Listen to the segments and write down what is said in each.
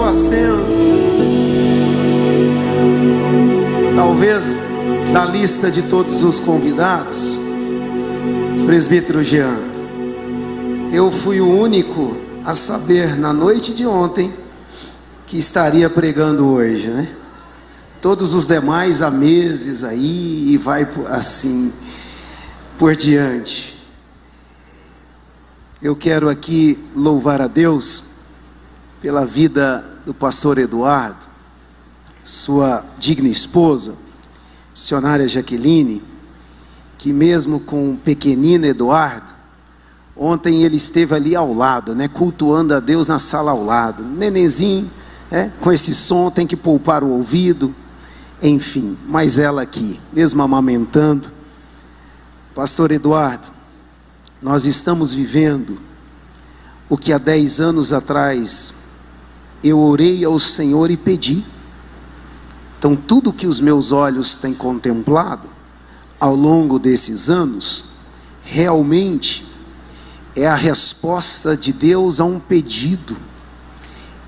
assento. Talvez da lista de todos os convidados, presbítero Jean, eu fui o único a saber na noite de ontem que estaria pregando hoje, né? Todos os demais há meses aí e vai assim por diante. Eu quero aqui louvar a Deus pela vida do pastor Eduardo, sua digna esposa, missionária Jaqueline, que mesmo com o pequenino Eduardo, ontem ele esteve ali ao lado, né, cultuando a Deus na sala ao lado. Nenenzinho, com esse som tem que poupar o ouvido, enfim, mas ela aqui, mesmo amamentando. Pastor Eduardo, nós estamos vivendo o que há 10 anos atrás eu orei ao Senhor e pedi. Então tudo que os meus olhos têm contemplado ao longo desses anos, realmente é a resposta de Deus a um pedido,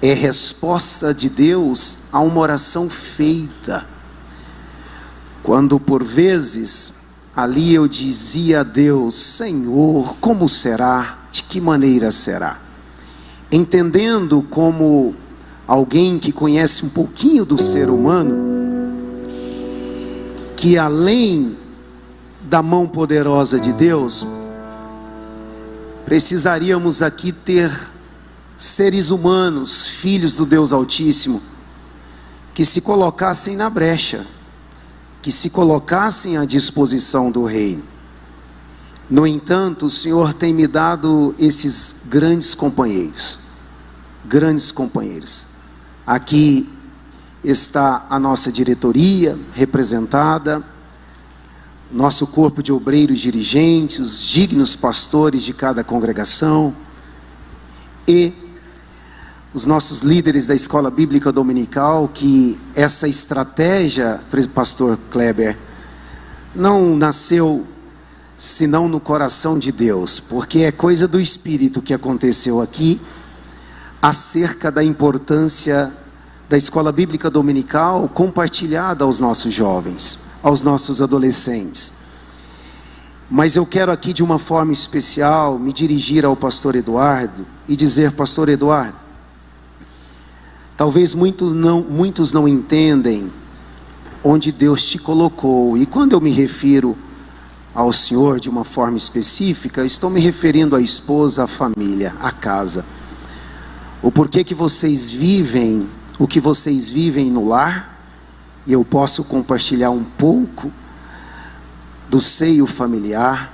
é resposta de Deus a uma oração feita. Quando por vezes ali eu dizia a Deus: Senhor, como será? De que maneira será? Entendendo como alguém que conhece um pouquinho do ser humano, que além da mão poderosa de Deus, precisaríamos aqui ter seres humanos, filhos do Deus Altíssimo, que se colocassem na brecha, que se colocassem à disposição do reino. No entanto, o Senhor tem me dado esses grandes companheiros. Aqui está a nossa diretoria representada, nosso corpo de obreiros dirigentes, os dignos pastores de cada congregação e os nossos líderes da escola bíblica dominical, que essa estratégia, pastor Kleber, não nasceu senão no coração de Deus, porque é coisa do Espírito que aconteceu aqui, acerca da importância da escola bíblica dominical compartilhada aos nossos jovens, aos nossos adolescentes. Mas eu quero aqui de uma forma especial me dirigir ao pastor Eduardo e dizer: pastor Eduardo, talvez muitos não entendem onde Deus te colocou, e quando eu me refiro ao Senhor de uma forma específica, estou me referindo à esposa, à família, à casa. O porquê que vocês vivem, o que vocês vivem no lar, e eu posso compartilhar um pouco do seio familiar,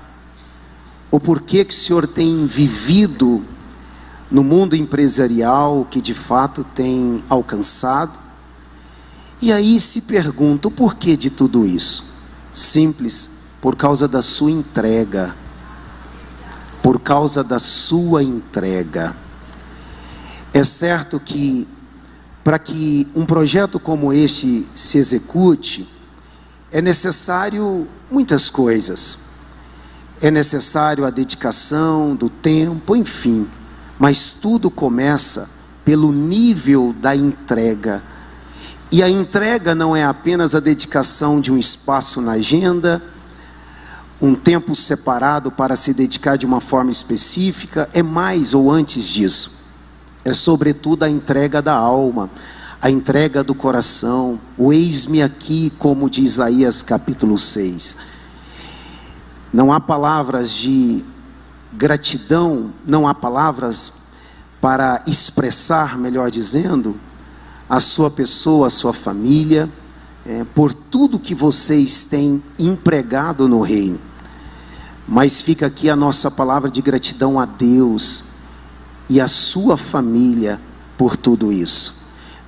o porquê que o Senhor tem vivido no mundo empresarial, que de fato tem alcançado, e aí se pergunta o porquê de tudo isso. Simples, por causa da sua entrega, por causa da sua entrega. É certo que para que um projeto como este se execute, é necessário muitas coisas. É necessário a dedicação do tempo, enfim. Mas tudo começa pelo nível da entrega. E a entrega não é apenas a dedicação de um espaço na agenda, um tempo separado para se dedicar de uma forma específica, é mais ou antes disso. É sobretudo a entrega da alma, a entrega do coração, o eis-me aqui, como de Isaías capítulo 6. Não há palavras de gratidão, não há palavras para expressar, melhor dizendo, a sua pessoa, a sua família, por tudo que vocês têm empregado no reino. Mas fica aqui a nossa palavra de gratidão a Deus e a sua família por tudo isso.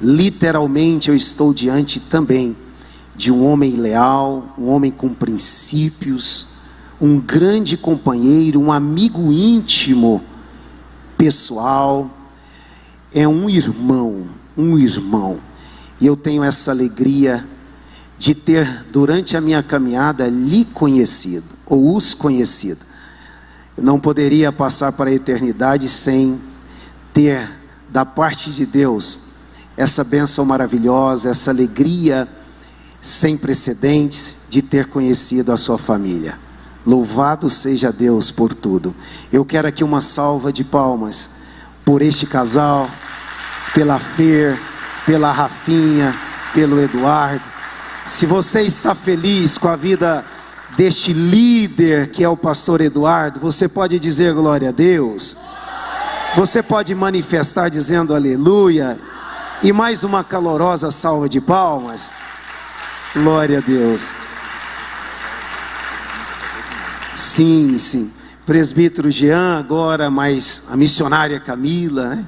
Literalmente eu estou diante também de um homem leal, um homem com princípios, um grande companheiro, um amigo íntimo, pessoal, é um irmão, e eu tenho essa alegria de ter durante a minha caminhada lhe conhecido, ou os conhecido. Eu não poderia passar para a eternidade sem ter da parte de Deus essa bênção maravilhosa, essa alegria sem precedentes de ter conhecido a sua família. Louvado seja Deus por tudo. Eu quero aqui uma salva de palmas por este casal, pela Fer, pela Rafinha, pelo Eduardo. Se você está feliz com a vida deste líder que é o pastor Eduardo, você pode dizer glória a Deus. Você pode manifestar dizendo aleluia. E mais uma calorosa salva de palmas. Glória a Deus. Sim, sim. Presbítero Jean agora, mais a missionária Camila, né?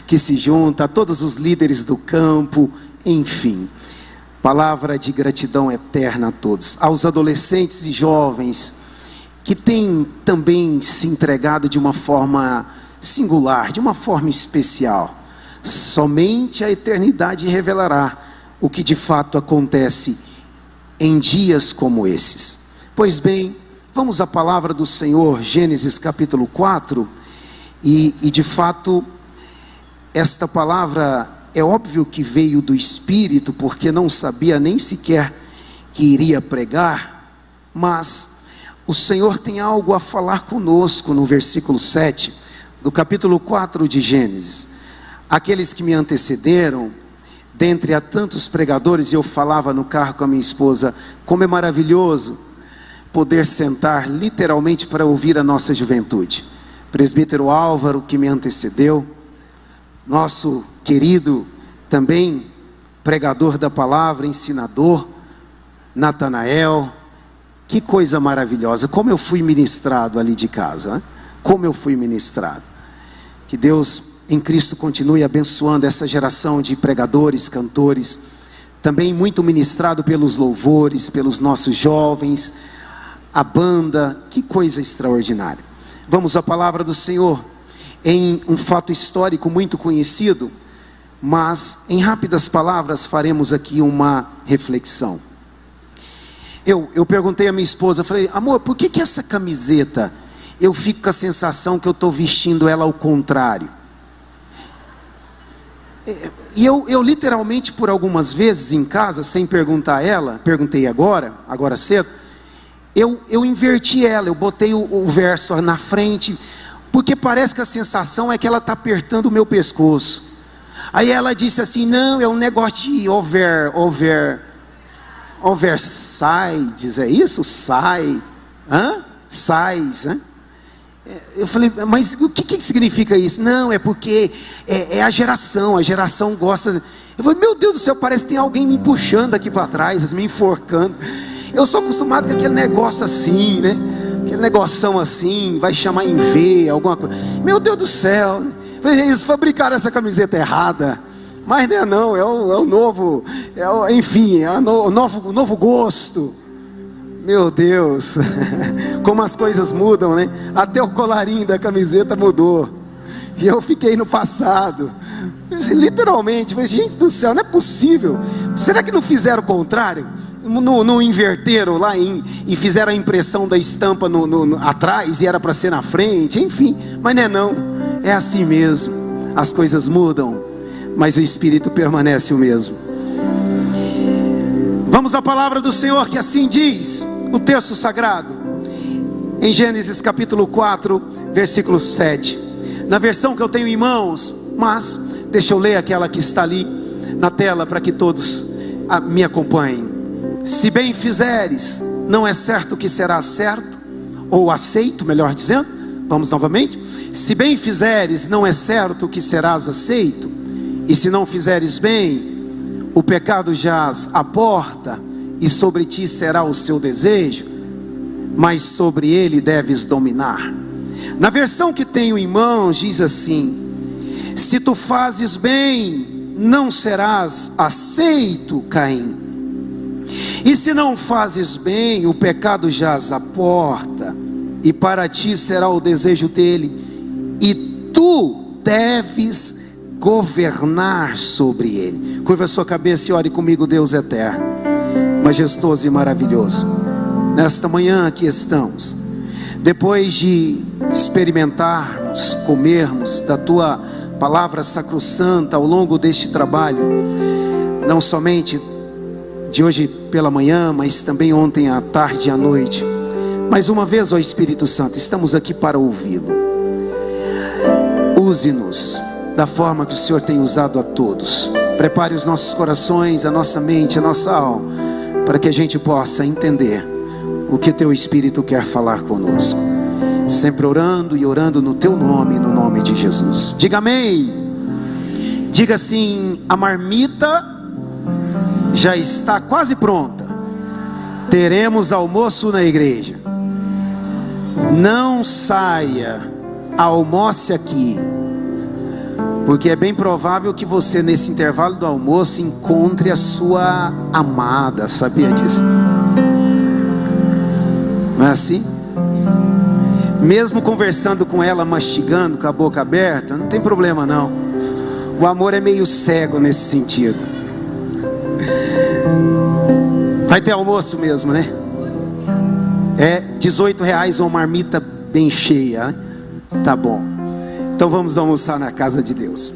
Que se junta a todos os líderes do campo, enfim. Palavra de gratidão eterna a todos. Aos adolescentes e jovens que têm também se entregado de uma forma singular, de uma forma especial. Somente a eternidade revelará o que de fato acontece em dias como esses. Pois bem, vamos à palavra do Senhor, Gênesis capítulo 4, e de fato, esta palavra é óbvio que veio do Espírito, porque não sabia nem sequer que iria pregar, mas o Senhor tem algo a falar conosco no versículo 7, do capítulo 4 de Gênesis. Aqueles que me antecederam, dentre a tantos pregadores, e eu falava no carro com a minha esposa, como é maravilhoso poder sentar literalmente para ouvir a nossa juventude. Presbítero Álvaro, que me antecedeu, nosso querido também pregador da palavra, ensinador, Natanael, que coisa maravilhosa, como eu fui ministrado ali de casa, né? Como eu fui ministrado. Que Deus em Cristo continue abençoando essa geração de pregadores, cantores, também muito ministrado pelos louvores, pelos nossos jovens, a banda, que coisa extraordinária. Vamos à palavra do Senhor, em um fato histórico muito conhecido, mas em rápidas palavras faremos aqui uma reflexão. Eu perguntei à minha esposa, falei, amor, por que essa camiseta, eu fico com a sensação que eu estou vestindo ela ao contrário? E eu literalmente por algumas vezes em casa, sem perguntar a ela, perguntei agora cedo, eu inverti ela, eu botei o verso na frente, porque parece que a sensação é que ela está apertando o meu pescoço. Aí ela disse assim, não, é um negócio de oversize, é isso? Size, né? Eu falei, mas o que significa isso? Não, é porque é a geração gosta. Eu falei, meu Deus do céu, parece que tem alguém me puxando aqui para trás, me enforcando. Eu sou acostumado com aquele negócio assim, né? Aquele negoção assim, vai chamar em V, alguma coisa. Meu Deus do céu, eles fabricaram essa camiseta errada. Mas não, é o novo, enfim, é o novo gosto. Meu Deus, como as coisas mudam, né? Até o colarinho da camiseta mudou. E eu fiquei no passado. Literalmente, mas gente do céu, não é possível. Será que não fizeram o contrário? Não inverteram lá e fizeram a impressão da estampa atrás e era para ser na frente? Enfim, mas não, é assim mesmo. As coisas mudam, mas o Espírito permanece o mesmo. Vamos à palavra do Senhor, que assim diz o texto sagrado, em Gênesis capítulo 4, versículo 7, na versão que eu tenho em mãos, mas deixa eu ler aquela que está ali na tela, para que todos me acompanhem. Se bem fizeres, não é certo que será certo, ou aceito, melhor dizendo, vamos novamente, se bem fizeres, não é certo que serás aceito, e se não fizeres bem, o pecado jaz à porta, e sobre ti será o seu desejo, mas sobre ele deves dominar. Na versão que tenho em mãos diz assim: se tu fazes bem, não serás aceito, Caim, e se não fazes bem, o pecado jaz à porta, e para ti será o desejo dele, e tu deves governar sobre ele. Curva a sua cabeça e ore comigo. Deus eterno, majestoso e maravilhoso, nesta manhã aqui estamos, depois de experimentarmos, comermos da tua palavra sacrossanta ao longo deste trabalho, não somente de hoje pela manhã, mas também ontem à tarde e à noite. Mais uma vez, ó Espírito Santo, estamos aqui para ouvi-lo. Use-nos da forma que o Senhor tem usado a todos. Prepare os nossos corações, a nossa mente, a nossa alma, para que a gente possa entender o que teu Espírito quer falar conosco. Sempre orando e orando no teu nome, no nome de Jesus. Diga amém. Diga assim: a marmita já está quase pronta. Teremos almoço na igreja. Não saia, almoce aqui, porque é bem provável que você nesse intervalo do almoço encontre a sua amada. Sabia disso? Não é assim? Mesmo conversando com ela, mastigando com a boca aberta, não tem problema não. O amor é meio cego nesse sentido. Vai ter almoço mesmo, né? É R$18 uma marmita bem cheia, né? Tá bom. Então vamos almoçar na casa de Deus.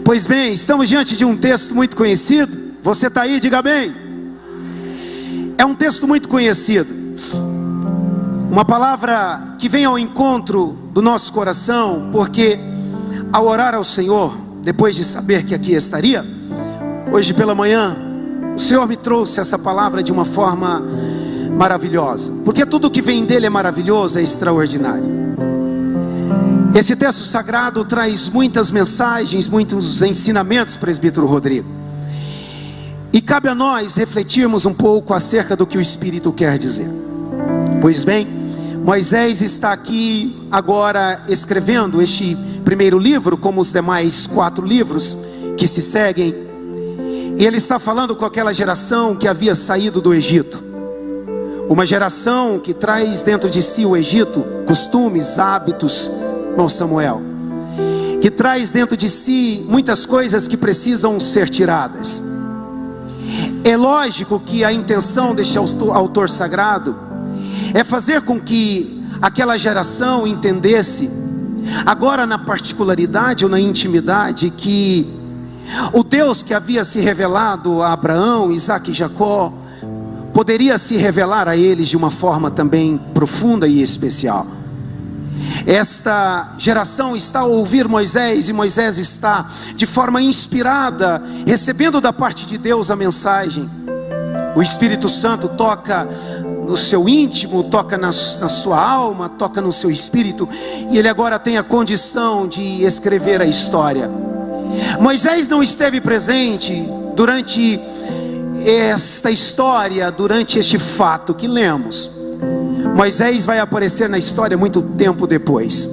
Pois bem, estamos diante de um texto muito conhecido. Você está aí, diga bem. É um texto muito conhecido. Uma palavra que vem ao encontro do nosso coração, porque ao orar ao Senhor, depois de saber que aqui estaria, hoje pela manhã, o Senhor me trouxe essa palavra de uma forma maravilhosa, porque tudo que vem dele é maravilhoso, é extraordinário. Esse texto sagrado traz muitas mensagens, muitos ensinamentos, presbítero Rodrigo, e cabe a nós refletirmos um pouco acerca do que o Espírito quer dizer. Pois bem, Moisés está aqui agora escrevendo este primeiro livro, como os demais 4 livros que se seguem, e ele está falando com aquela geração que havia saído do Egito. Uma geração que traz dentro de si o Egito, costumes, hábitos, irmão Samuel, que traz dentro de si muitas coisas que precisam ser tiradas. É lógico que a intenção deste autor sagrado é fazer com que aquela geração entendesse, agora na particularidade ou na intimidade, que o Deus que havia se revelado a Abraão, Isaque e Jacó, poderia se revelar a eles de uma forma também profunda e especial. Esta geração está a ouvir Moisés, e Moisés está de forma inspirada, recebendo da parte de Deus a mensagem. O Espírito Santo toca no seu íntimo, toca na sua alma, toca no seu espírito, e ele agora tem a condição de escrever a história. Moisés não esteve presente durante esta história, durante este fato que lemos. Moisés vai aparecer na história muito tempo depois,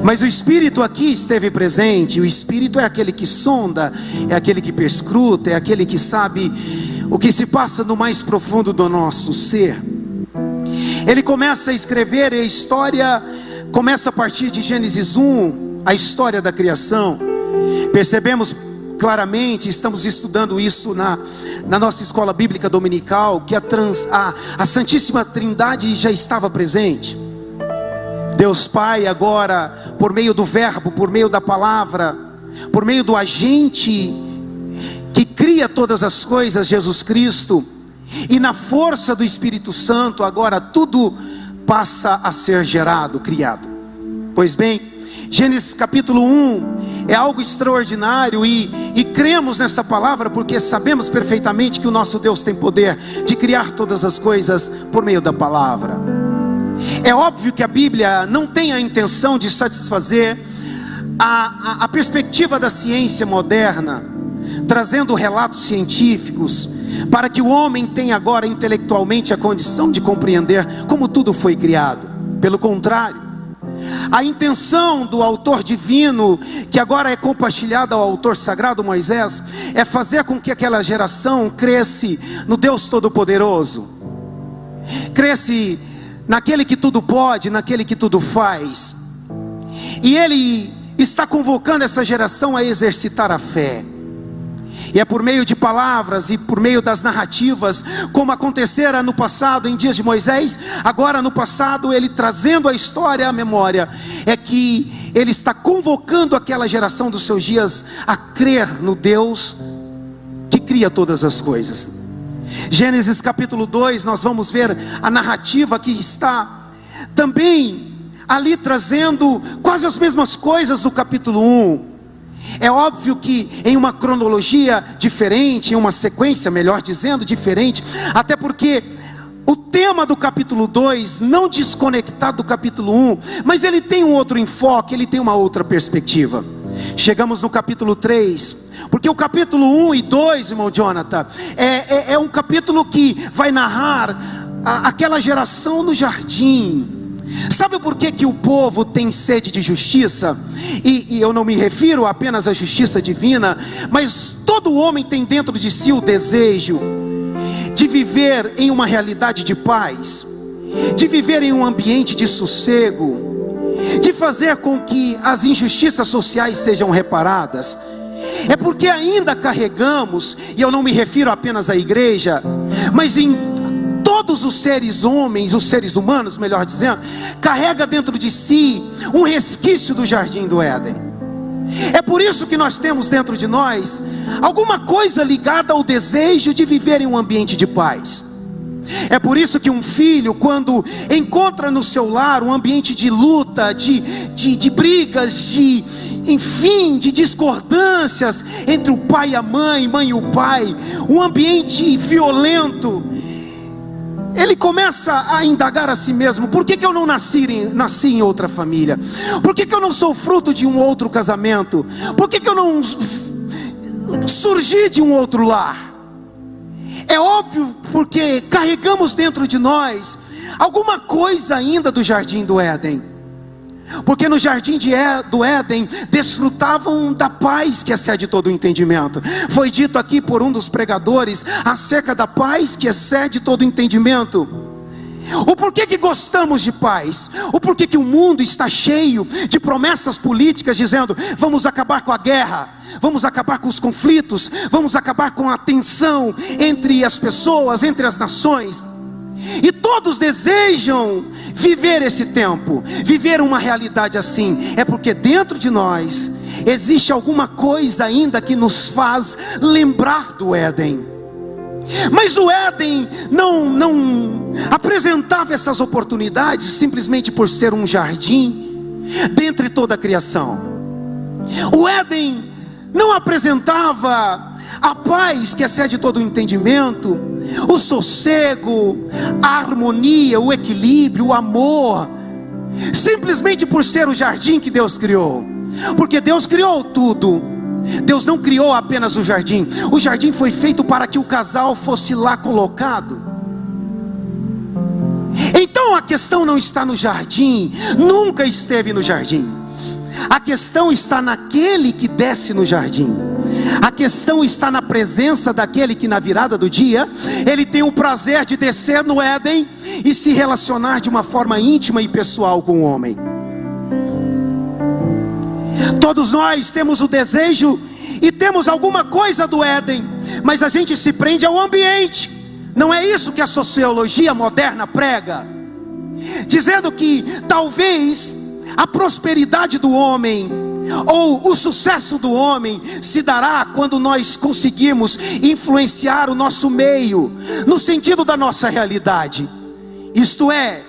mas o Espírito aqui esteve presente. O Espírito é aquele que sonda, é aquele que perscruta, é aquele que sabe o que se passa no mais profundo do nosso ser. Ele começa a escrever, e a história começa a partir de Gênesis 1, a história da criação. Percebemos claramente, estamos estudando isso na nossa escola bíblica dominical, que a Santíssima Trindade já estava presente. Deus Pai agora, por meio do verbo, por meio da palavra, por meio do agente que cria todas as coisas, Jesus Cristo, e na força do Espírito Santo, agora tudo passa a ser gerado, criado. Pois bem, Gênesis capítulo 1 é algo extraordinário, e cremos nessa palavra porque sabemos perfeitamente que o nosso Deus tem poder de criar todas as coisas por meio da palavra. É óbvio que a Bíblia não tem a intenção de satisfazer a perspectiva da ciência moderna, trazendo relatos científicos, para que o homem tenha agora intelectualmente a condição de compreender como tudo foi criado. Pelo contrário, a intenção do autor divino, que agora é compartilhada ao autor sagrado Moisés, é fazer com que aquela geração cresce no Deus Todo-Poderoso, cresce naquele que tudo pode, naquele que tudo faz. E ele está convocando essa geração a exercitar a fé. E é por meio de palavras e por meio das narrativas, como acontecera no passado, em dias de Moisés, agora no passado, ele trazendo a história à memória, é que ele está convocando aquela geração dos seus dias a crer no Deus que cria todas as coisas. Gênesis capítulo 2, nós vamos ver a narrativa que está também ali trazendo quase as mesmas coisas do capítulo 1. É óbvio que em uma cronologia diferente, em uma sequência, melhor dizendo, diferente, até porque o tema do capítulo 2, não desconectado do capítulo 1, mas ele tem um outro enfoque, ele tem uma outra perspectiva. Chegamos no capítulo 3, porque o capítulo 1 e 2, irmão Jonathan, é um capítulo que vai narrar aquela geração no jardim. Sabe por que o povo tem sede de justiça? E eu não me refiro apenas à justiça divina, mas todo homem tem dentro de si o desejo de viver em uma realidade de paz, de viver em um ambiente de sossego, de fazer com que as injustiças sociais sejam reparadas. É porque ainda carregamos, e eu não me refiro apenas à igreja, mas em todos os seres homens, os seres humanos, melhor dizendo, carrega dentro de si um resquício do jardim do Éden. É por isso que nós temos dentro de nós alguma coisa ligada ao desejo de viver em um ambiente de paz. É por isso que um filho, quando encontra no seu lar um ambiente de luta, de brigas, enfim, de discordâncias entre o pai e a mãe, mãe e o pai, um ambiente violento, ele começa a indagar a si mesmo: por que eu não nasci em outra família? Por que eu não sou fruto de um outro casamento? Por que eu não surgi de um outro lar? É óbvio, porque carregamos dentro de nós alguma coisa ainda do jardim do Éden. Porque no jardim do Éden desfrutavam da paz que excede todo o entendimento. Foi dito aqui por um dos pregadores acerca da paz que excede todo o entendimento. O porquê que gostamos de paz? O porquê que o mundo está cheio de promessas políticas dizendo: vamos acabar com a guerra, vamos acabar com os conflitos, vamos acabar com a tensão entre as pessoas, entre as nações. E todos desejam viver esse tempo, viver uma realidade assim. É porque dentro de nós existe alguma coisa ainda que nos faz lembrar do Éden. Mas o Éden não apresentava essas oportunidades simplesmente por ser um jardim dentre toda a criação. O Éden não apresentava a paz que excede todo o entendimento, o sossego, a harmonia, o equilíbrio, o amor, simplesmente por ser o jardim que Deus criou. Porque Deus criou tudo. Deus não criou apenas o jardim. O jardim foi feito para que o casal fosse lá colocado. Então a questão não está no jardim, nunca esteve no jardim. A questão está naquele que desce no jardim. A questão está na presença daquele que na virada do dia, ele tem o prazer de descer no Éden e se relacionar de uma forma íntima e pessoal com o homem. Todos nós temos o desejo e temos alguma coisa do Éden, mas a gente se prende ao ambiente. Não é isso que a sociologia moderna prega, dizendo que talvez a prosperidade do homem, ou o sucesso do homem, se dará quando nós conseguirmos influenciar o nosso meio, no sentido da nossa realidade. Isto é,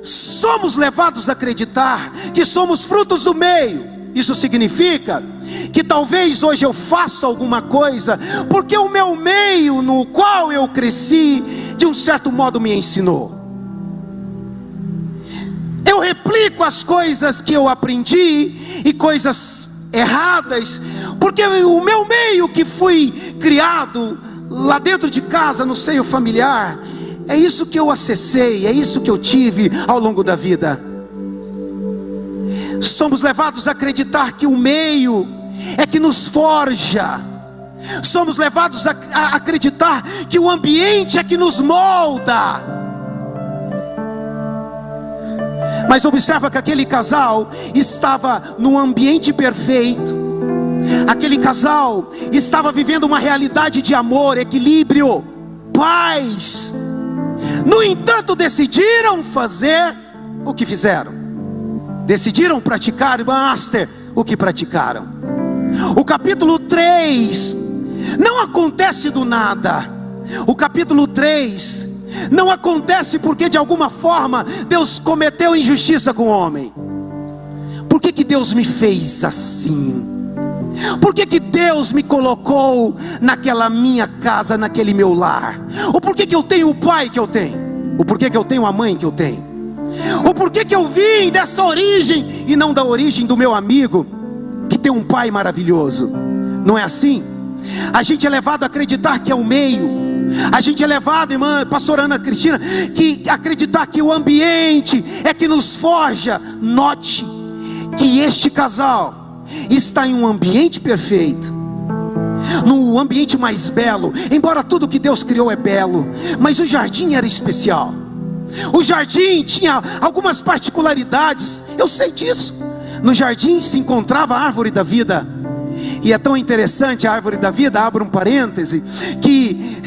somos levados a acreditar que somos frutos do meio. Isso significa que talvez hoje eu faça alguma coisa porque o meu meio no qual eu cresci, de um certo modo me ensinou. Eu replico as coisas que eu aprendi e coisas erradas, porque o meu meio que fui criado lá dentro de casa, no seio familiar, é isso que eu acessei, é isso que eu tive ao longo da vida. Somos levados a acreditar que o meio é que nos forja. Somos levados a acreditar que o ambiente é que nos molda. Mas observa que aquele casal estava num ambiente perfeito, Aquele casal estava vivendo uma realidade de amor, equilíbrio, paz. No entanto, decidiram fazer o que fizeram. Decidiram praticar, master, o que praticaram. O capítulo 3 não acontece do nada. O capítulo 3 não acontece porque de alguma forma Deus cometeu injustiça com o homem. Por que Deus me fez assim? Por que Deus me colocou naquela minha casa, naquele meu lar? Ou por que eu tenho o pai que eu tenho? Ou por que eu tenho a mãe que eu tenho? Ou por que eu vim dessa origem e não da origem do meu amigo que tem um pai maravilhoso? Não é assim? A gente é levado a acreditar que é o meio. A gente é levado, irmã pastora Ana Cristina, que acreditar que o ambiente é que nos forja. Note que este casal está em um ambiente perfeito, no ambiente mais belo. Embora tudo que Deus criou é belo, mas o jardim era especial. O jardim tinha algumas particularidades, eu sei disso. No jardim se encontrava a árvore da vida. E é tão interessante a árvore da vida, abro um parêntese, que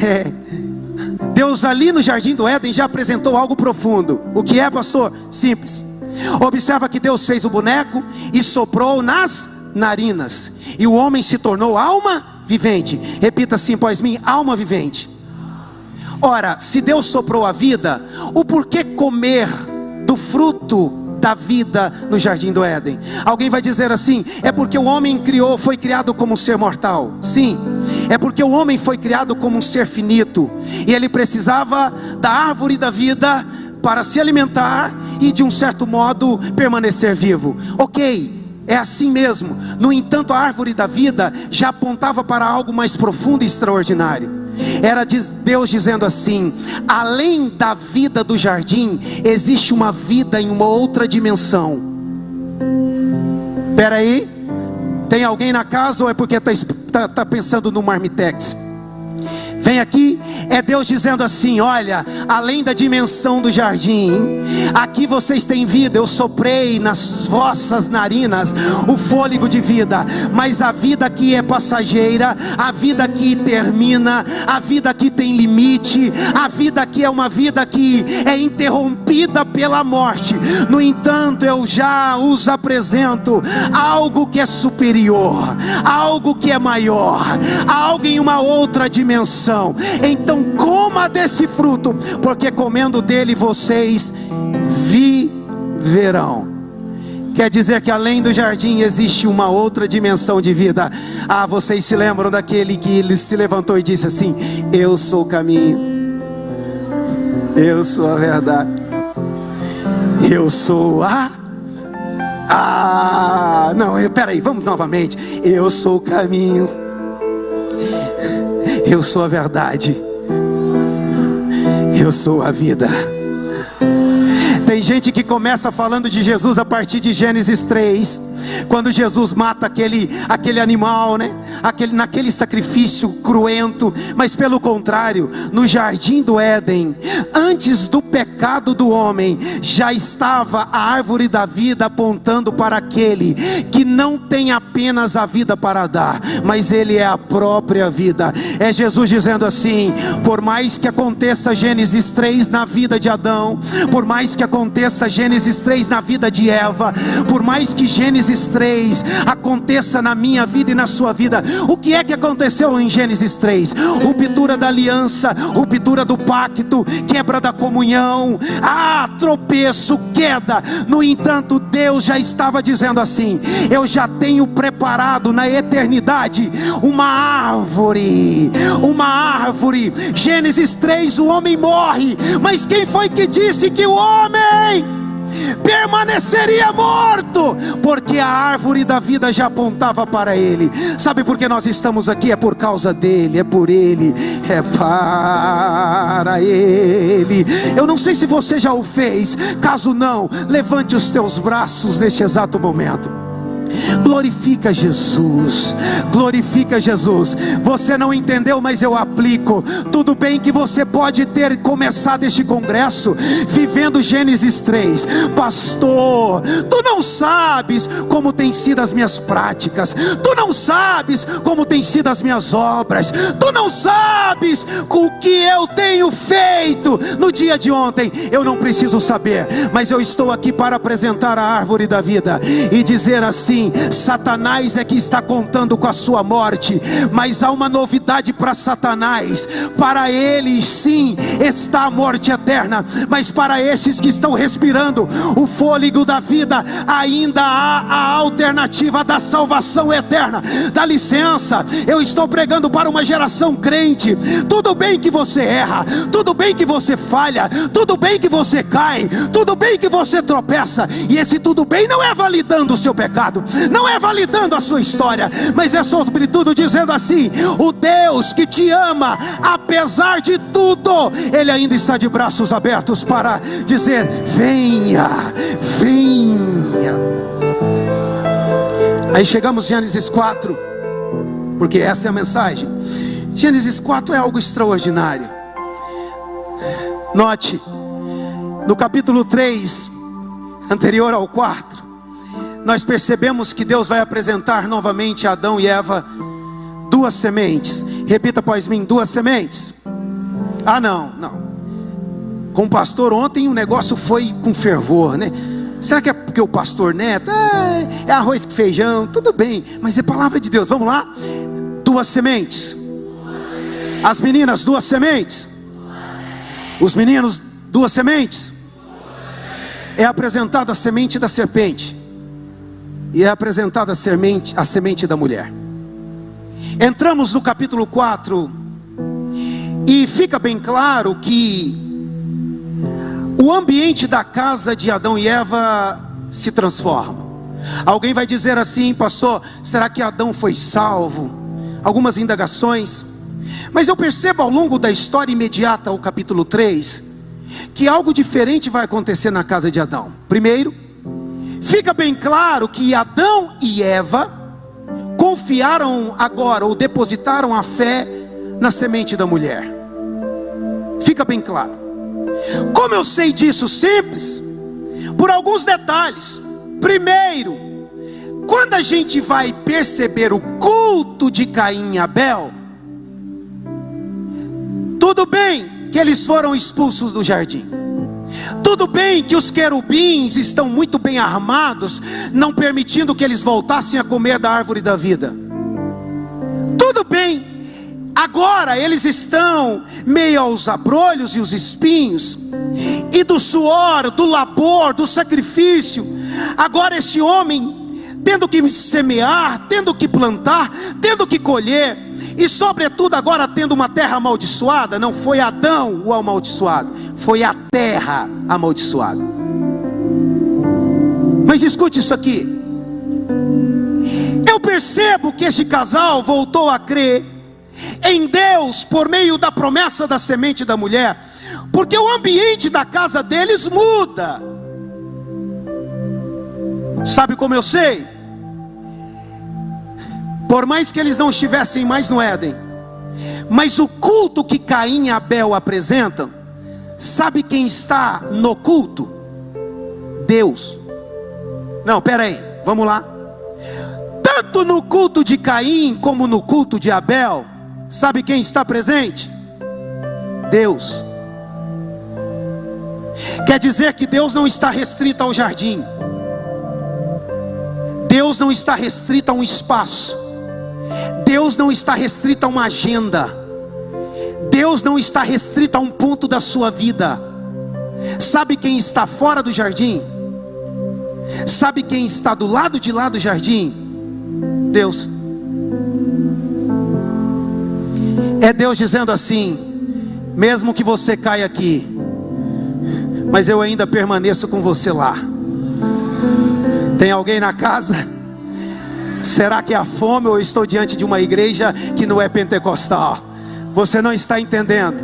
Deus ali no jardim do Éden já apresentou algo profundo. O que é, pastor? Simples. Observa que Deus fez o boneco e soprou nas narinas, e o homem se tornou alma vivente. Repita assim após mim: alma vivente. Ora, se Deus soprou a vida, o porquê comer do fruto da vida no jardim do Éden? Alguém vai dizer assim: é porque o homem foi criado como um ser mortal. Sim, é porque o homem foi criado como um ser finito, e ele precisava da árvore da vida para se alimentar e de um certo modo permanecer vivo. Ok, é assim mesmo. No entanto, a árvore da vida já apontava para algo mais profundo e extraordinário. Era Deus dizendo assim: além da vida do jardim, existe uma vida em uma outra dimensão. Espera aí, tem alguém na casa ou é porque está pensando no Marmitex? Vem aqui, é Deus dizendo assim: olha, além da dimensão do jardim, aqui vocês têm vida. Eu soprei nas vossas narinas o fôlego de vida, mas a vida aqui é passageira, a vida aqui termina, a vida aqui tem limite, a vida aqui é uma vida que é interrompida pela morte. No entanto, eu já os apresento algo que é superior, algo que é maior, algo em uma outra dimensão. Então coma desse fruto, porque comendo dele vocês viverão. Quer dizer que além do jardim existe uma outra dimensão de vida. Ah, vocês se lembram daquele que ele se levantou e disse assim: eu sou o caminho, eu sou a verdade, eu sou peraí, vamos novamente. Eu sou o caminho, eu sou a verdade, eu sou a vida. Tem gente que começa falando de Jesus a partir de Gênesis 3, quando Jesus mata aquele animal, né? Naquele sacrifício cruento. Mas pelo contrário, no jardim do Éden, antes do pecado do homem, já estava a árvore da vida apontando para aquele que não tem apenas a vida para dar, mas ele é a própria vida. É Jesus dizendo assim: por mais que aconteça Gênesis 3 na vida de Adão, por mais que aconteça Gênesis 3 na vida de Eva, por mais que Gênesis 3 aconteça na minha vida e na sua vida, o que é que aconteceu em Gênesis 3? Ruptura da aliança, ruptura do pacto, quebra da comunhão, tropeço, queda. No entanto, Deus já estava dizendo assim: eu já tenho preparado na eternidade uma árvore. Gênesis 3, o homem morre, mas quem foi que disse que o homem permaneceria morto? Porque a árvore da vida já apontava para ele. Sabe por que nós estamos aqui? É por causa dele, é por ele, é para ele. Eu não sei se você já o fez. Caso não, levante os teus braços neste exato momento. Glorifica Jesus, glorifica Jesus. Você não entendeu, mas eu aplico. Tudo bem que você pode ter começado este congresso vivendo Gênesis 3. Pastor, tu não sabes como tem sido as minhas práticas, tu não sabes como tem sido as minhas obras, tu não sabes o que eu tenho feito no dia de ontem. Eu não preciso saber, mas eu estou aqui para apresentar a árvore da vida e dizer assim: Satanás é que está contando com a sua morte, mas há uma novidade para Satanás. Para ele sim está a morte eterna, mas para esses que estão respirando o fôlego da vida, ainda há a alternativa da salvação eterna. Dá licença, eu estou pregando para uma geração crente. Tudo bem que você erra, tudo bem que você falha, tudo bem que você cai, tudo bem que você tropeça, e esse tudo bem não é validando o seu pecado, não é validando a sua história, mas é sobretudo dizendo assim: o Deus que te ama, apesar de tudo, Ele ainda está de braços abertos para dizer: venha, venha. Aí chegamos em Gênesis 4, porque essa é a mensagem. Gênesis 4 é algo extraordinário. Note, no capítulo 3, anterior ao 4, nós percebemos que Deus vai apresentar novamente a Adão e Eva duas sementes. Repita após mim: duas sementes. Ah, não. Com o pastor ontem o negócio foi com fervor, né? Será que é porque o pastor Neto é arroz com feijão? Tudo bem, mas é palavra de Deus. Vamos lá? Duas sementes. As meninas, duas sementes. Os meninos, duas sementes. É apresentada a semente da serpente, e é apresentada a semente da mulher. Entramos no capítulo 4, e fica bem claro que o ambiente da casa de Adão e Eva se transforma. Alguém vai dizer assim: pastor, será que Adão foi salvo? Algumas indagações. Mas eu percebo ao longo da história imediata ao capítulo 3, que algo diferente vai acontecer na casa de Adão. Primeiro, fica bem claro que Adão e Eva confiaram agora, ou depositaram a fé na semente da mulher. Fica bem claro. Como eu sei disso? Simples, por alguns detalhes. Primeiro, quando a gente vai perceber o culto de Caim e Abel, tudo bem que eles foram expulsos do jardim, tudo bem que os querubins estão muito bem armados, não permitindo que eles voltassem a comer da árvore da vida. Tudo bem. Agora eles estão meio aos abrolhos e os espinhos, e do suor, do labor, do sacrifício. Agora este homem, tendo que semear, tendo que plantar, tendo que colher, e sobretudo agora tendo uma terra amaldiçoada. Não foi Adão o amaldiçoado, foi a terra amaldiçoada. Mas escute isso aqui. Eu percebo que este casal voltou a crer em Deus por meio da promessa da semente da mulher, porque o ambiente da casa deles muda. Sabe como eu sei? Por mais que eles não estivessem mais no Éden, mas o culto que Caim e Abel apresentam, sabe quem está no culto? Deus. Não, peraí, vamos lá. Tanto no culto de Caim como no culto de Abel, sabe quem está presente? Deus. Quer dizer que Deus não está restrito ao jardim, Deus não está restrito a um espaço, Deus não está restrito a uma agenda, Deus não está restrito a um ponto da sua vida. Sabe quem está fora do jardim? Sabe quem está do lado de lá do jardim? Deus. É Deus dizendo assim: mesmo que você caia aqui, mas eu ainda permaneço com você lá. Tem alguém na casa? Será que é a fome, ou eu estou diante de uma igreja que não é pentecostal? Você não está entendendo.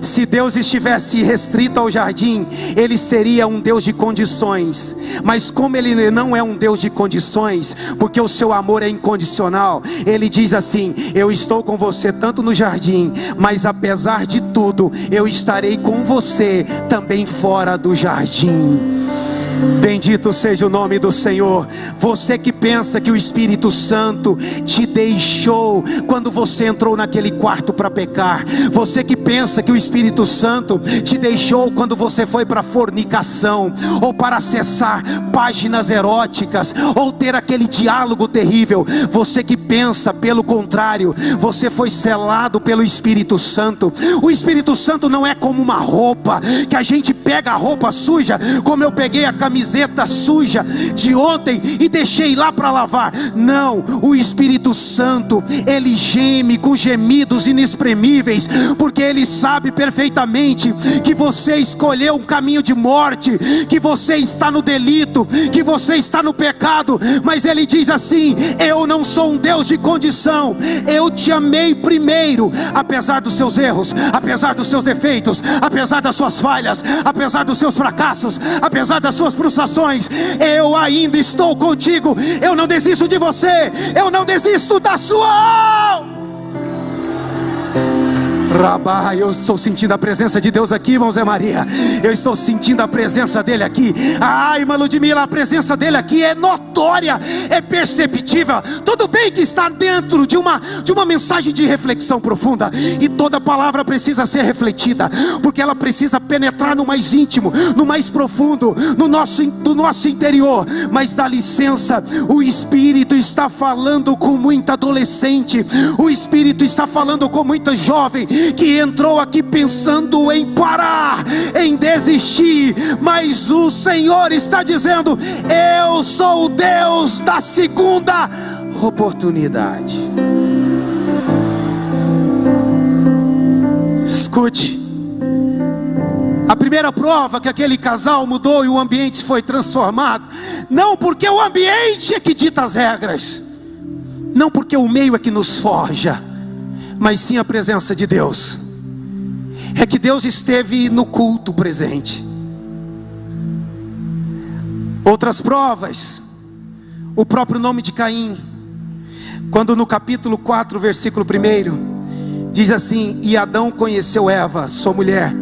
Se Deus estivesse restrito ao jardim, Ele seria um Deus de condições. Mas como Ele não é um Deus de condições, porque o seu amor é incondicional, Ele diz assim: eu estou com você tanto no jardim, mas apesar de tudo, eu estarei com você também fora do jardim. Bendito seja o nome do Senhor. Você que pensa que o Espírito Santo te deixou quando você entrou naquele quarto para pecar, você que pensa que o Espírito Santo te deixou quando você foi para fornicação, ou para acessar páginas eróticas, ou ter aquele diálogo terrível, você que pensa pelo contrário, você foi selado pelo Espírito Santo. O Espírito Santo não é como uma roupa, que a gente pega a roupa suja, como eu peguei a camiseta suja de ontem e deixei lá para lavar. Não, o Espírito Santo, Ele geme com gemidos inexprimíveis, porque Ele sabe perfeitamente que você escolheu um caminho de morte, que você está no delito, que você está no pecado, mas Ele diz assim: eu não sou um Deus de condição, eu te amei primeiro, apesar dos seus erros, apesar dos seus defeitos, apesar das suas falhas, apesar dos seus fracassos, apesar das suas frustrações, eu ainda estou contigo. Eu não desisto de você, eu não desisto da sua. Rabá, eu estou sentindo a presença de Deus aqui, irmãos, Maria. Eu estou sentindo a presença dEle aqui. Ai, irmã Ludmila, a presença dEle aqui é notória, é perceptível. Tudo bem que está dentro de uma mensagem de reflexão profunda, e toda palavra precisa ser refletida, porque ela precisa penetrar no mais íntimo, no mais profundo, do nosso interior. Mas dá licença, o Espírito está falando com muita adolescente, o Espírito está falando com muita jovem, que entrou aqui pensando em parar, em desistir, mas o Senhor está dizendo: eu sou o Deus da segunda oportunidade. Escute, a primeira prova que aquele casal mudou e o ambiente foi transformado, não porque o ambiente é que dita as regras, não porque o meio é que nos forja, mas sim a presença de Deus. É que Deus esteve no culto presente. Outras provas, o próprio nome de Caim, quando no capítulo 4, versículo 1, diz assim: e Adão conheceu Eva, sua mulher,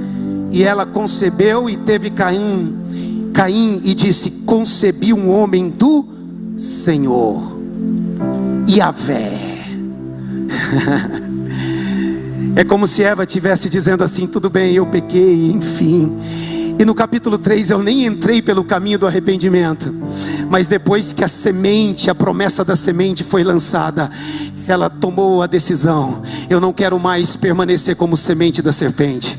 e ela concebeu e teve Caim, e disse: concebi um homem do Senhor, Yahvé. É como se Eva estivesse dizendo assim: tudo bem, eu pequei, enfim. E no capítulo 3 eu nem entrei pelo caminho do arrependimento, mas depois que a semente, a promessa da semente foi lançada, ela tomou a decisão: eu não quero mais permanecer como semente da serpente,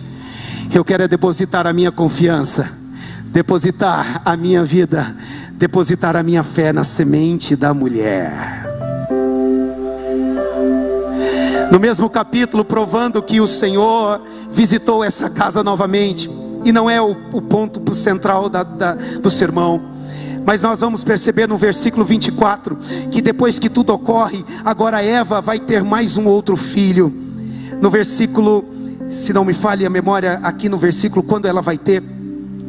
eu quero depositar a minha confiança, depositar a minha vida, depositar a minha fé na semente da mulher. No mesmo capítulo, provando que o Senhor visitou essa casa novamente, e não é o ponto central do sermão, mas nós vamos perceber no versículo 24, que depois que tudo ocorre, agora Eva vai ter mais um outro filho. No versículo, se não me falha a memória, aqui no versículo, quando ela vai ter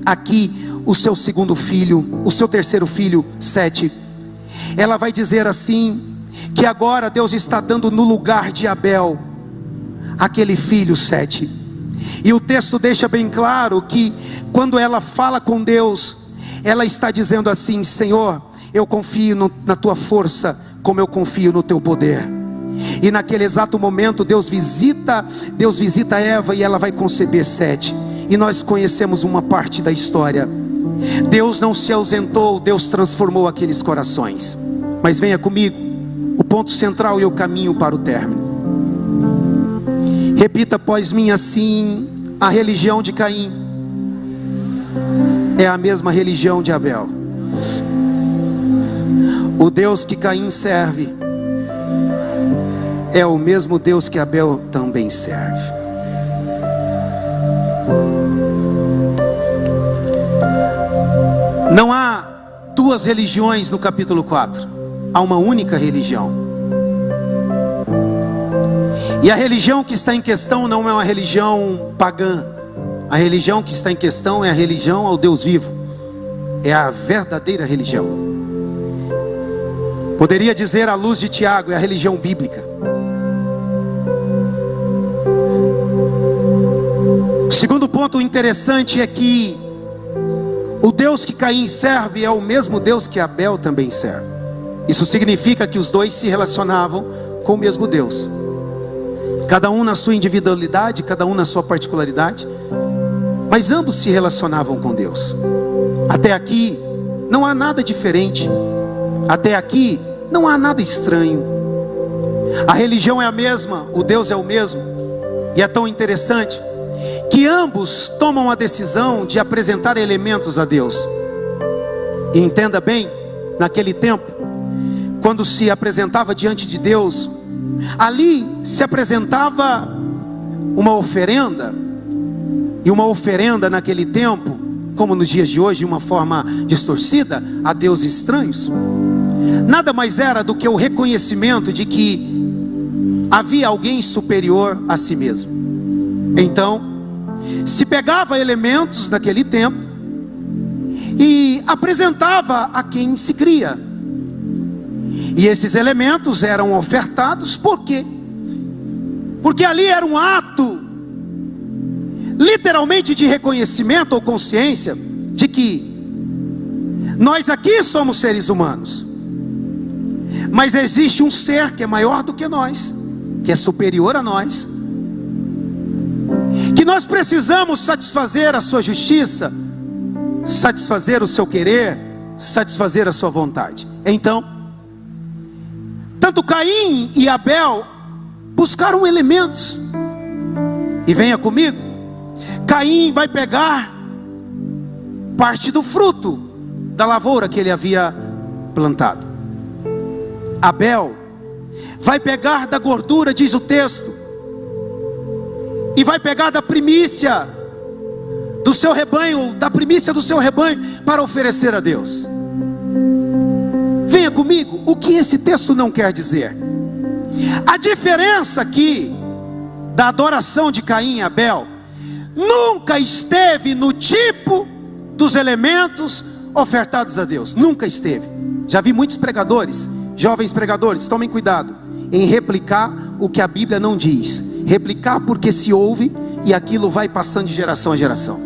aqui o seu segundo filho, o seu terceiro filho, Sete, ela vai dizer assim, que agora Deus está dando no lugar de Abel, aquele filho Sete. E o texto deixa bem claro que quando ela fala com Deus, ela está dizendo assim: Senhor, eu confio na tua força, como eu confio no teu poder. E naquele exato momento Deus visita Eva, e ela vai conceber Sete. E nós conhecemos uma parte da história. Deus não se ausentou, Deus transformou aqueles corações. Mas venha comigo, o ponto central e o caminho para o término. Repita após mim assim: a religião de Caim é a mesma religião de Abel. O Deus que Caim serve é o mesmo Deus que Abel também serve. Não há duas religiões no capítulo 4, há uma única religião. E a religião que está em questão não é uma religião pagã. A religião que está em questão é a religião ao Deus vivo. É a verdadeira religião. Poderia dizer à luz de Tiago, é a religião bíblica. O segundo ponto interessante é que o Deus que Caim serve é o mesmo Deus que Abel também serve. Isso significa que os dois se relacionavam com o mesmo Deus. Cada um na sua individualidade, cada um na sua particularidade, mas ambos se relacionavam com Deus. Até aqui não há nada diferente. Até aqui não há nada estranho. A religião é a mesma, o Deus é o mesmo. E é tão interessante que ambos tomam a decisão de apresentar elementos a Deus. E entenda bem, naquele tempo, quando se apresentava diante de Deus, ali se apresentava uma oferenda. E uma oferenda naquele tempo, como nos dias de hoje, de uma forma distorcida, a deuses estranhos, nada mais era do que o reconhecimento de que havia alguém superior a si mesmo. Então, se pegava elementos daquele tempo e apresentava a quem se cria. E esses elementos eram ofertados por quê? Porque ali era um ato literalmente de reconhecimento ou consciência de que nós aqui somos seres humanos, mas existe um ser que é maior do que nós, que é superior a nós, que nós precisamos satisfazer a sua justiça, satisfazer o seu querer, satisfazer a sua vontade. Então, tanto Caim e Abel buscaram elementos. E venha comigo. Caim vai pegar parte do fruto da lavoura que ele havia plantado. Abel vai pegar da gordura, diz o texto, e vai pegar da primícia do seu rebanho, da primícia do seu rebanho, para oferecer a Deus. Venha comigo, o que esse texto não quer dizer? A diferença aqui da adoração de Caim e Abel nunca esteve no tipo dos elementos ofertados a Deus. Nunca esteve. Já vi muitos pregadores, jovens pregadores, tomem cuidado em replicar o que a Bíblia não diz. Replicar porque se ouve e aquilo vai passando de geração a geração.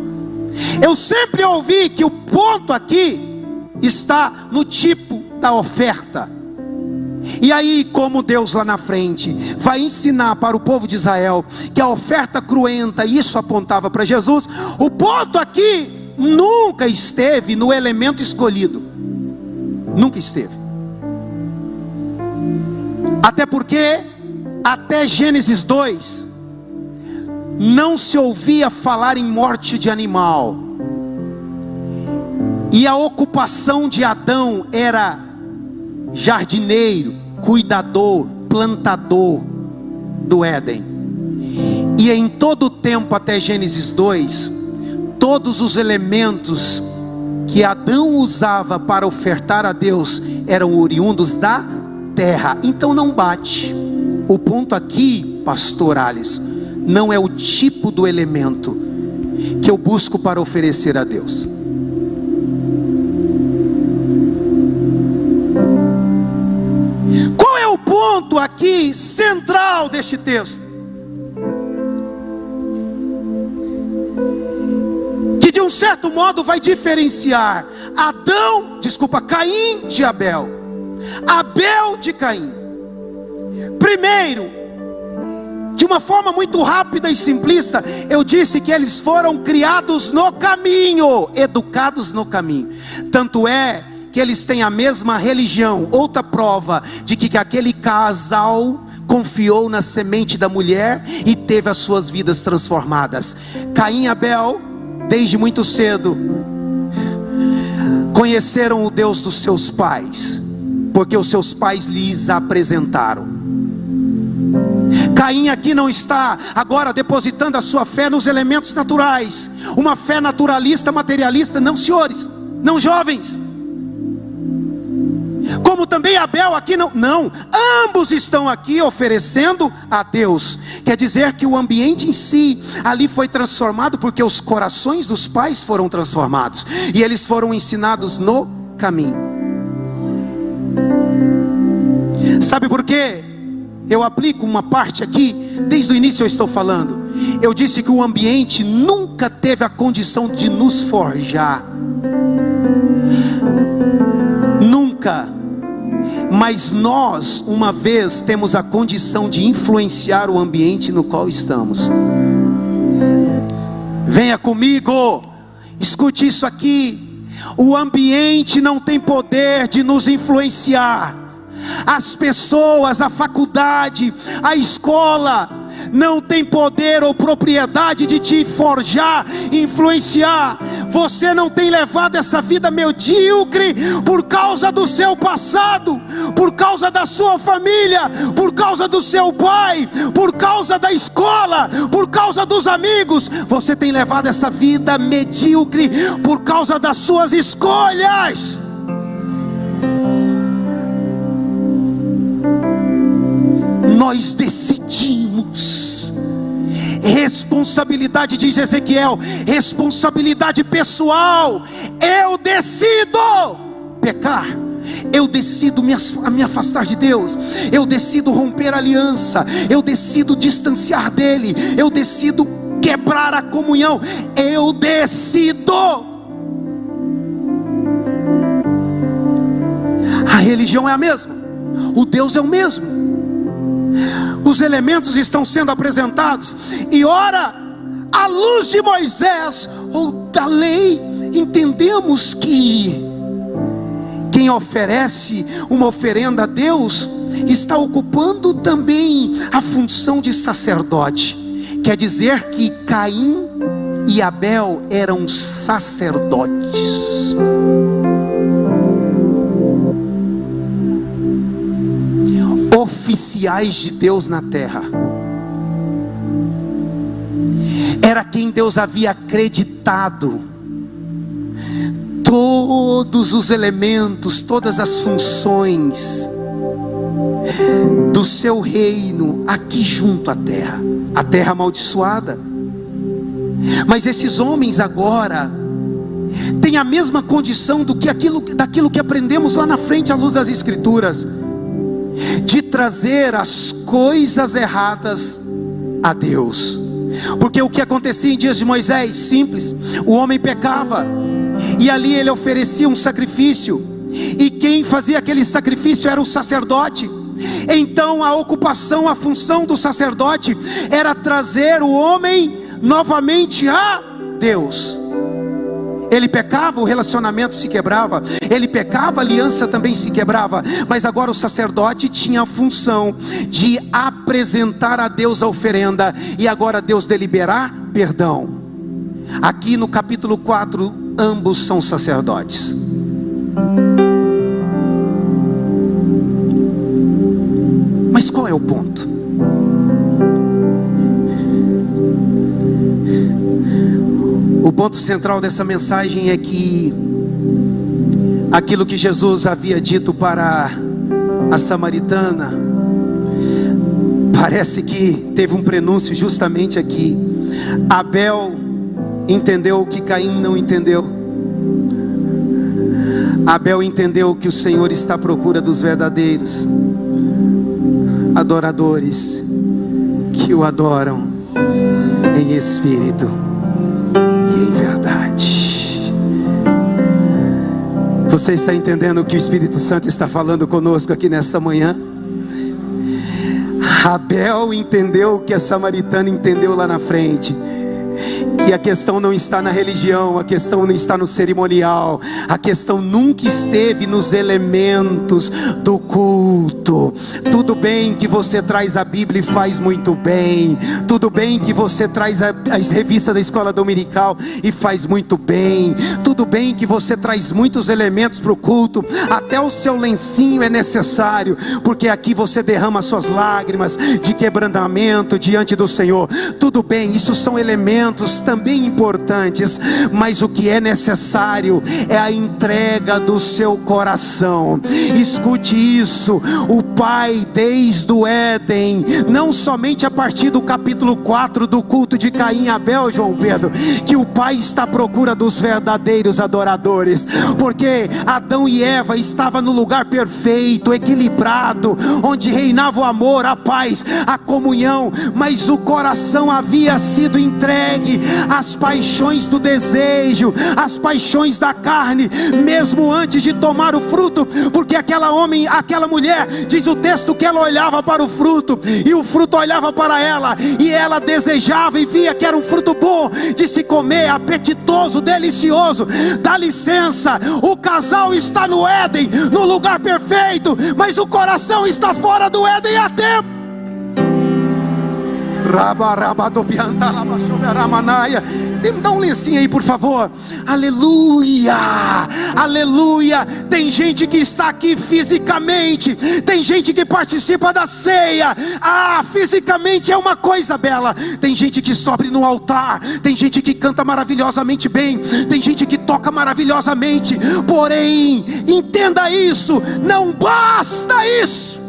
Eu sempre ouvi que o ponto aqui está no tipo da oferta. E aí, como Deus lá na frente vai ensinar para o povo de Israel que a oferta cruenta, isso apontava para Jesus, o ponto aqui nunca esteve no elemento escolhido. Nunca esteve. Até porque até Gênesis 2 não se ouvia falar em morte de animal. E a ocupação de Adão era jardineiro, cuidador, plantador do Éden. E em todo o tempo até Gênesis 2, todos os elementos que Adão usava para ofertar a Deus eram oriundos da terra. Então não bate. O ponto aqui, pastor Alisson, não é o tipo do elemento que eu busco para oferecer a Deus. Qual é o ponto aqui central deste texto? Que de um certo modo vai diferenciar Caim de Abel, Abel de Caim. Primeiro, de uma forma muito rápida e simplista, eu disse que eles foram criados no caminho, educados no caminho. Tanto é que eles têm a mesma religião. Outra prova de que aquele casal confiou na semente da mulher e teve as suas vidas transformadas. Caim e Abel, desde muito cedo, conheceram o Deus dos seus pais, porque os seus pais lhes apresentaram. Caim aqui não está agora depositando a sua fé nos elementos naturais, uma fé naturalista, materialista. Não, senhores, não, jovens. como também Abel aqui não, ambos estão aqui oferecendo a Deus. Quer dizer que o ambiente em si ali foi transformado, porque os corações dos pais foram transformados, e eles foram ensinados no caminho. Sabe por quê? Eu aplico uma parte aqui, desde o início eu estou falando. Eu disse que o ambiente nunca teve a condição de nos forjar, nunca. Mas nós, uma vez, temos a condição de influenciar o ambiente no qual estamos. Venha comigo, escute isso aqui. O ambiente não tem poder de nos influenciar. As pessoas, a faculdade, a escola não tem poder ou propriedade de te forjar, influenciar. Você não tem levado essa vida medíocre por causa do seu passado, por causa da sua família, por causa do seu pai, por causa da escola, por causa dos amigos. Você tem levado essa vida medíocre por causa das suas escolhas. Nós decidimos. Responsabilidade, diz Ezequiel, responsabilidade pessoal. Eu decido pecar, eu decido me afastar de Deus, eu decido romper a aliança, eu decido distanciar dele, eu decido quebrar a comunhão, eu decido. A religião é a mesma, o Deus é o mesmo. Os elementos estão sendo apresentados, e ora, à luz de Moisés ou da lei, entendemos que quem oferece uma oferenda a Deus está ocupando também a função de sacerdote. Quer dizer que Caim e Abel eram sacerdotes. Oficiais de Deus na terra. Era quem Deus havia acreditado todos os elementos, todas as funções do seu reino aqui junto à terra, a terra amaldiçoada. Mas esses homens agora têm a mesma condição daquilo que aprendemos lá na frente à luz das Escrituras, de trazer as coisas erradas a Deus. Porque o que acontecia em dias de Moisés, simples, o homem pecava, e ali ele oferecia um sacrifício, e quem fazia aquele sacrifício era o sacerdote. Então a ocupação, a função do sacerdote era trazer o homem novamente a Deus. Ele pecava, o relacionamento se quebrava. Ele pecava, a aliança também se quebrava. Mas agora o sacerdote tinha a função de apresentar a Deus a oferenda, e agora Deus deliberar perdão. Aqui no capítulo 4, ambos são sacerdotes. Mas qual é o ponto? O ponto central dessa mensagem é que aquilo que Jesus havia dito para a samaritana, parece que teve um prenúncio justamente aqui. Abel entendeu o que Caim não entendeu. Abel entendeu que o Senhor está à procura dos verdadeiros adoradores, que o adoram em espírito e em verdade. Você está entendendo o que o Espírito Santo está falando conosco aqui nesta manhã? Abel entendeu o que a samaritana entendeu lá na frente, que a questão não está na religião, a questão não está no cerimonial, a questão nunca esteve nos elementos do culto. Tudo bem que você traz a Bíblia e faz muito bem, tudo bem que você traz as revistas da escola dominical e faz muito bem, tudo Tudo bem que você traz muitos elementos para o culto, até o seu lencinho é necessário, porque aqui você derrama suas lágrimas de quebrantamento diante do Senhor. Tudo bem, isso são elementos também importantes, mas o que é necessário é a entrega do seu coração. Escute isso: o Pai desde o Éden, não somente a partir do capítulo 4 do culto de Caim e Abel, João Pedro, que o Pai está à procura dos verdadeiros adoradores, porque Adão e Eva estavam no lugar perfeito, equilibrado, onde reinava o amor, a paz, a comunhão, mas o coração havia sido entregue às paixões do desejo, às paixões da carne, mesmo antes de tomar o fruto, porque aquela mulher, diz o texto que ela olhava para o fruto, e o fruto olhava para ela, e ela desejava e via que era um fruto bom de se comer, apetitoso, delicioso. Dá licença, o casal está no Éden, no lugar perfeito, mas o coração está fora do Éden há tempo. Dá um lencinho aí, por favor. Aleluia, aleluia. Tem gente que está aqui fisicamente, tem gente que participa da ceia. Fisicamente é uma coisa bela. Tem gente que sobe no altar, tem gente que canta maravilhosamente bem, tem gente que toca maravilhosamente. Porém, entenda isso, não basta isso.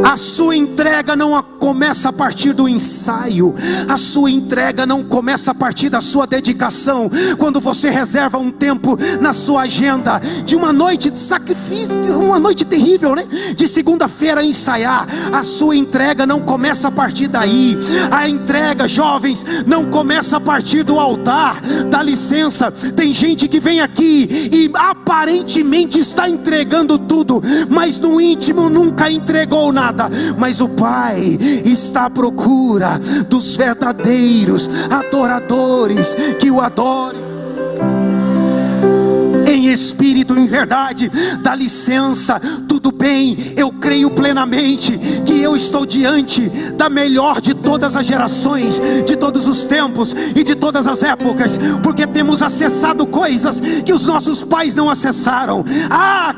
A sua entrega não começa a partir do ensaio, a sua entrega não começa a partir da sua dedicação. Quando você reserva um tempo na sua agenda, de uma noite de sacrifício, uma noite terrível, né? De segunda-feira ensaiar, a sua entrega não começa a partir daí. A entrega, jovens, não começa a partir do altar. Dá licença, tem gente que vem aqui e aparentemente está entregando tudo, mas no íntimo nunca entregou nada. Mas o Pai está à procura dos verdadeiros adoradores que o adorem em espírito e em verdade. Dá licença, tudo bem, eu creio plenamente que eu estou diante da melhor de todas as gerações, de todos os tempos e de todas as épocas, porque temos acessado coisas que os nossos pais não acessaram.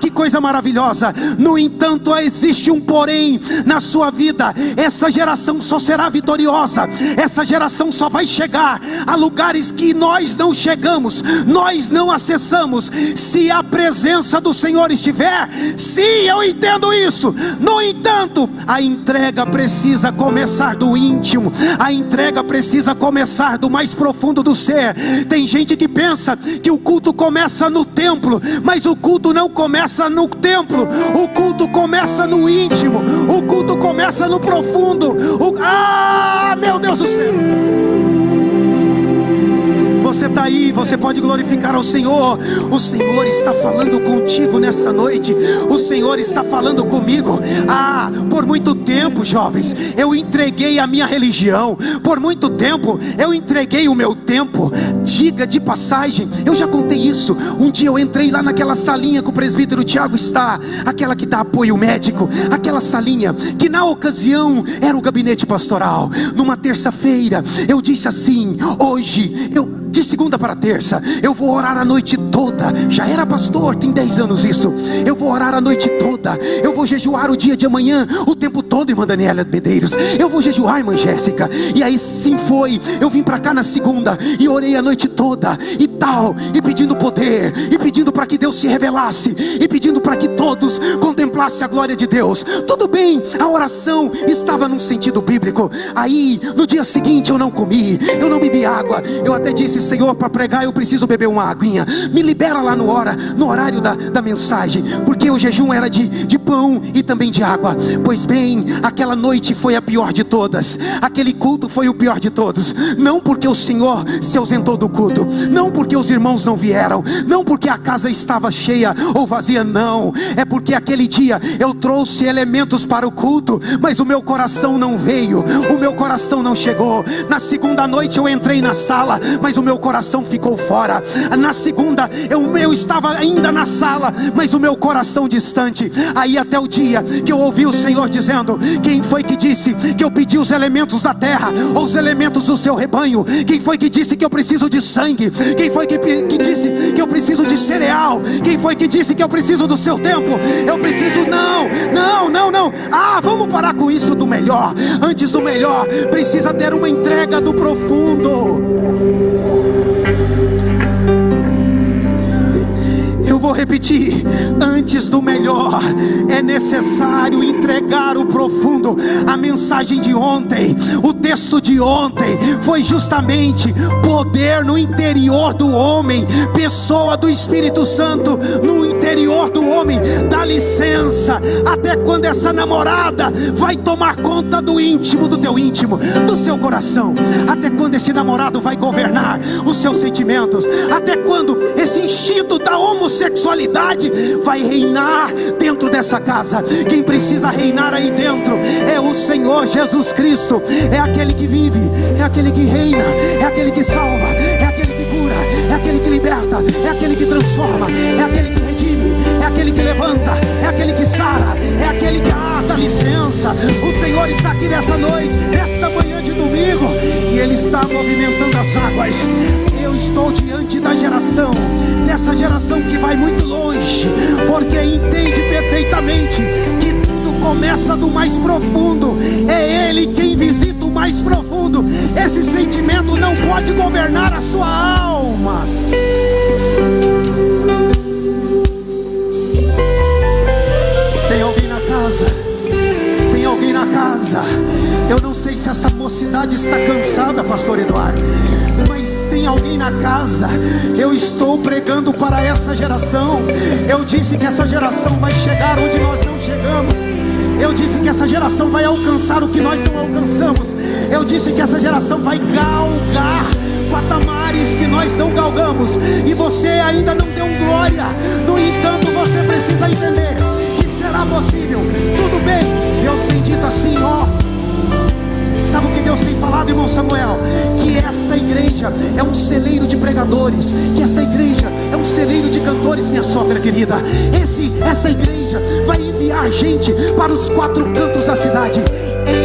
Que coisa maravilhosa! No entanto, existe um porém na sua vida. Essa geração só será vitoriosa, essa geração só vai chegar a lugares que nós não chegamos, nós não acessamos, se a presença do Senhor estiver. Sim, eu entendo isso. No entanto, a entrega precisa começar do íntimo, a entrega precisa começar do mais profundo do ser. Tem gente que pensa que o culto começa no templo, mas o culto não começa no templo, o culto começa no íntimo, o culto começa no profundo. Meu Deus do céu! Você está aí, você pode glorificar ao Senhor. O Senhor está falando contigo nesta noite, o Senhor está falando comigo. Por muito tempo, jovens, eu entreguei a minha religião, por muito tempo eu entreguei o meu tempo. Diga de passagem, eu já contei isso. Um dia eu entrei lá naquela salinha que o presbítero Tiago está, aquela que dá apoio médico, aquela salinha que na ocasião era o gabinete pastoral. Numa terça-feira eu disse assim: hoje de segunda para terça, eu vou orar a noite toda. Já era pastor, tem 10 anos isso. Eu vou orar a noite toda, eu vou jejuar o dia de amanhã, o tempo todo, irmã Daniela Medeiros. Eu vou jejuar, irmã Jéssica. E aí sim foi, eu vim para cá na segunda e orei a noite toda e tal, e pedindo poder, e pedindo para que Deus se revelasse, e pedindo para que todos contemplassem a glória de Deus. Tudo bem, a oração estava num sentido bíblico. Aí no dia seguinte eu não comi, eu não bebi água. Eu até disse: Senhor, para pregar eu preciso beber uma aguinha, me libera lá no horário da mensagem, porque o jejum era de pão e também de água. Pois bem, aquela noite foi a pior de todas, aquele culto foi o pior de todos. Não porque o Senhor se ausentou do culto, não porque os irmãos não vieram, não porque a casa estava cheia ou vazia, não. É porque aquele dia eu trouxe elementos para o culto, mas o meu coração não veio, o meu coração não chegou. Na segunda noite eu entrei na sala, mas o meu meu coração ficou fora. Na segunda, eu estava ainda na sala, mas o meu coração distante. Aí até o dia que eu ouvi o Senhor dizendo: quem foi que disse que eu pedi os elementos da terra, ou os elementos do seu rebanho? Quem foi que disse que eu preciso de sangue? Quem foi que disse que eu preciso de cereal? Quem foi que disse que eu preciso do seu tempo? Eu preciso, não. Vamos parar com isso do melhor. Antes do melhor, precisa ter uma entrega do profundo. Eu vou repetir: antes do melhor, é necessário entregar o profundo. A mensagem de ontem, o texto de ontem, foi justamente poder no interior do homem, pessoa do Espírito Santo no interior do homem. Dá licença, até quando essa namorada vai tomar conta do íntimo, do teu íntimo, do seu coração? Até quando esse namorado vai governar os seus sentimentos? Até quando esse instinto da homossexualidade vai reinar dentro dessa casa? Quem precisa reinar aí dentro é o Senhor Jesus Cristo. É aquele que vive, é aquele que reina, é aquele que salva, é aquele que cura, é aquele que liberta, é aquele que transforma, é aquele que redime, é aquele que levanta, é aquele que sara, é aquele que dá licença. O Senhor está aqui nessa noite, nesta manhã de domingo, e Ele está movimentando as águas. Eu estou diante da geração, dessa geração que vai muito longe, porque entende perfeitamente que tudo começa do mais profundo. É Ele quem visita o mais profundo. Esse sentimento não pode governar a sua alma. Tem alguém na casa? Tem alguém na casa? Eu não sei se essa mocidade está cansada, pastor Eduardo, mas tem alguém na casa. Eu estou pregando para essa geração. Eu disse que essa geração vai chegar onde nós não chegamos. Eu disse que essa geração vai alcançar o que nós não alcançamos. Eu disse que essa geração vai galgar patamares que nós não galgamos. E você ainda não deu glória. No entanto, você precisa entender que será possível. Tudo bem, Deus tem dito assim, ó. Sabe o que Deus tem falado, irmão Samuel? Que essa igreja é um celeiro de pregadores, que essa igreja é um celeiro de cantores, minha sogra querida. Essa igreja vai enviar gente para os 4 cantos da cidade.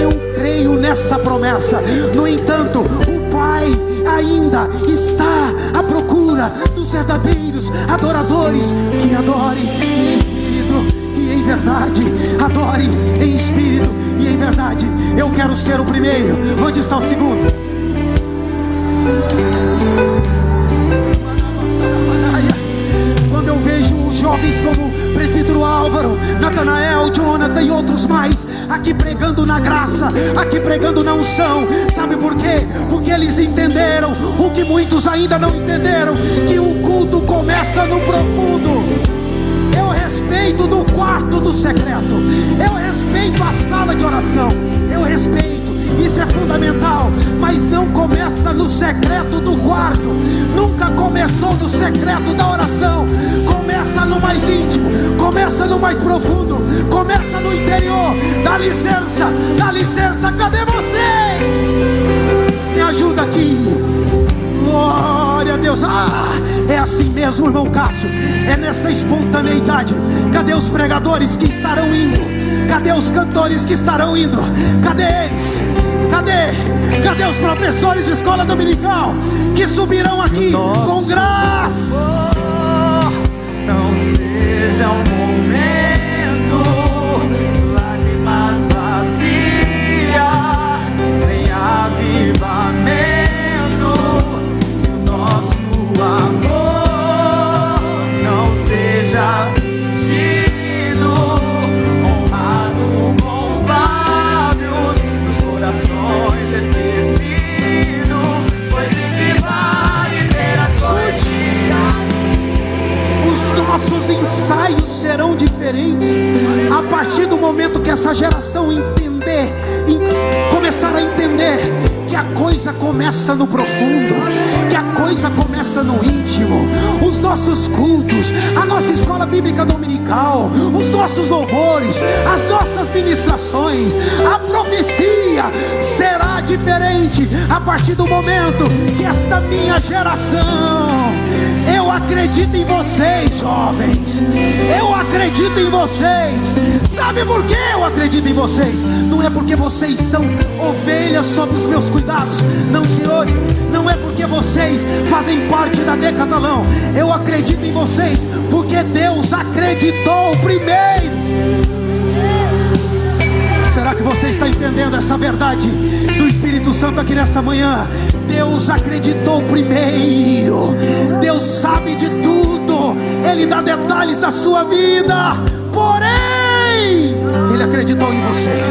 Eu creio nessa promessa. No entanto, o Pai ainda está à procura dos verdadeiros adoradores que adorem em espírito e em verdade. Adore em espírito e em verdade. Eu quero ser o primeiro. Onde está o segundo? Quando eu vejo jovens como o presbítero Álvaro, Natanael, Jonathan e outros mais aqui pregando na graça, aqui pregando na unção, sabe por quê? Porque eles entenderam o que muitos ainda não entenderam, que o culto começa no profundo. Eu respeito do quarto do secreto, eu respeito a sala de oração, eu respeito, isso é fundamental, mas não começa no secreto do quarto, nunca começou no secreto da oração. Começa no mais íntimo, começa no mais profundo, começa no interior. Dá licença, cadê você? Me ajuda aqui. Glória a Deus. É assim mesmo, irmão Cássio, é nessa espontaneidade. Cadê os pregadores que estarão indo? Cadê os cantores que estarão indo? Cadê eles? Cadê os professores de escola dominical que subirão aqui com graça? Não seja um momento, lágrimas vazias, sem avivamento. O nosso amor não seja fingido, honrado com os lábios, nos corações esquecidos. Foi de que vale ter a noite. Nossos ensaios serão diferentes a partir do momento que essa geração começar a entender que a coisa começa no profundo, que a coisa começa no íntimo. Os nossos cultos, a nossa escola bíblica dominical musical, os nossos louvores, as nossas ministrações, a profecia será diferente a partir do momento que esta minha geração, eu acredito em vocês, jovens, eu acredito em vocês. Sabe por que eu acredito em vocês? Não é porque vocês são ovelhas sob os meus cuidados, não, senhores, não é porque vocês fazem parte da Decatalão. Eu acredito em vocês porque Deus acreditou primeiro. Será que você está entendendo essa verdade do Espírito Santo aqui nesta manhã? Deus acreditou primeiro. Deus sabe de tudo. Ele dá detalhes da sua vida. Porém, Ele acreditou em você.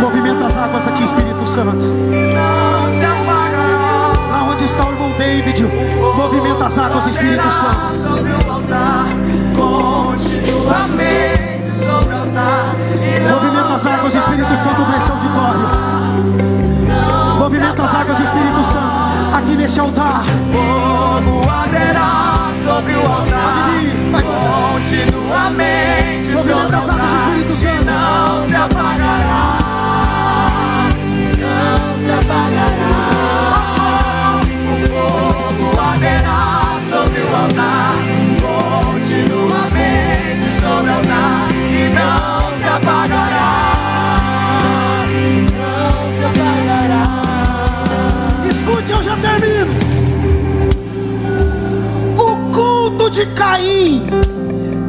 Movimenta as águas aqui, Espírito Santo. Lá onde está o irmão David, movimenta as águas, Espírito Santo. Movimenta as águas, Espírito Santo, nesse auditório. Movimenta as águas, Espírito Santo, aqui nesse altar. Fogo arderá sobre o altar, continuamente sobre o altar, e não se apagará, não se apagará. O fogo arderá sobre o altar, continuamente sobre o altar, e não se apagará, não se apagará. Escute, eu já termino. O culto de Caim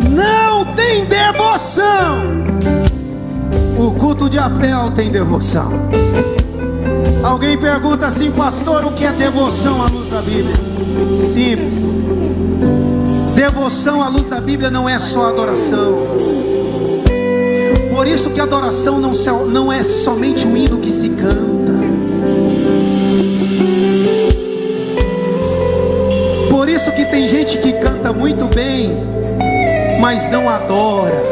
não tem devoção. O culto de Abel tem devoção. Alguém pergunta assim: pastor, o que é devoção à luz da Bíblia? Simples. Devoção à luz da Bíblia não é só adoração. Por isso que adoração não é somente um hino que se canta. Por isso que tem gente que canta muito bem, mas não adora,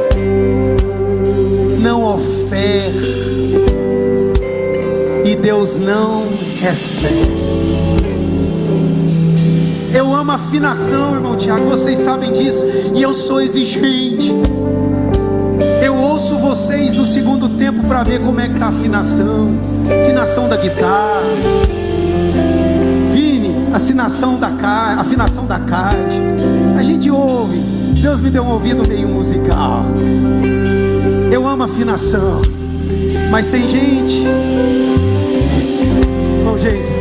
não oferta, e Deus não recebe. Eu amo afinação, irmão Tiago, vocês sabem disso, e eu sou exigente. Eu ouço vocês no segundo tempo para ver como é que está a afinação. Afinação da guitarra, Vini, afinação da caixa. A gente ouve. Deus me deu um ouvido meio musical. Eu amo afinação, mas tem gente, irmão Geise,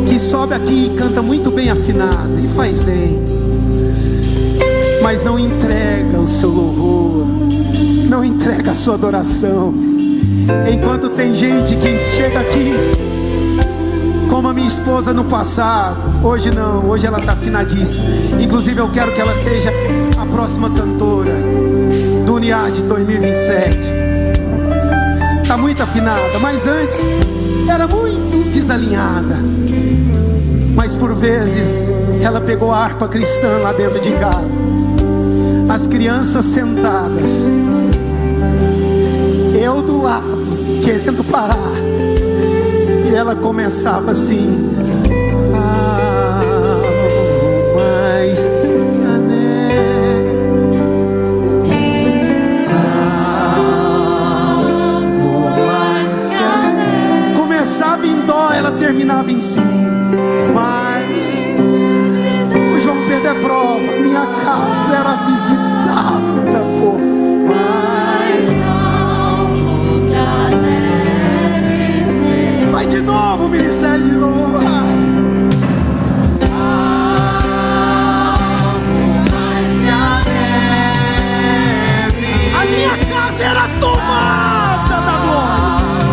que sobe aqui e canta muito bem afinado. Ele faz bem, mas não entrega o seu louvor, não entrega a sua adoração. Enquanto tem gente que chega aqui, como a minha esposa no passado, hoje não, hoje ela está afinadíssima. Inclusive eu quero que ela seja a próxima cantora do Uniad 2027. Está muito afinada, mas antes era muito desalinhada. Mas por vezes ela pegou a harpa cristã lá dentro de casa, as crianças sentadas, eu do lado querendo parar, e ela começava assim: mais Cané. Começava em dó, ela terminava em si. Mas o João Pedro é prova, minha casa era visitada por vai de novo, ministério de novo, vai. A minha casa era tomada da glória.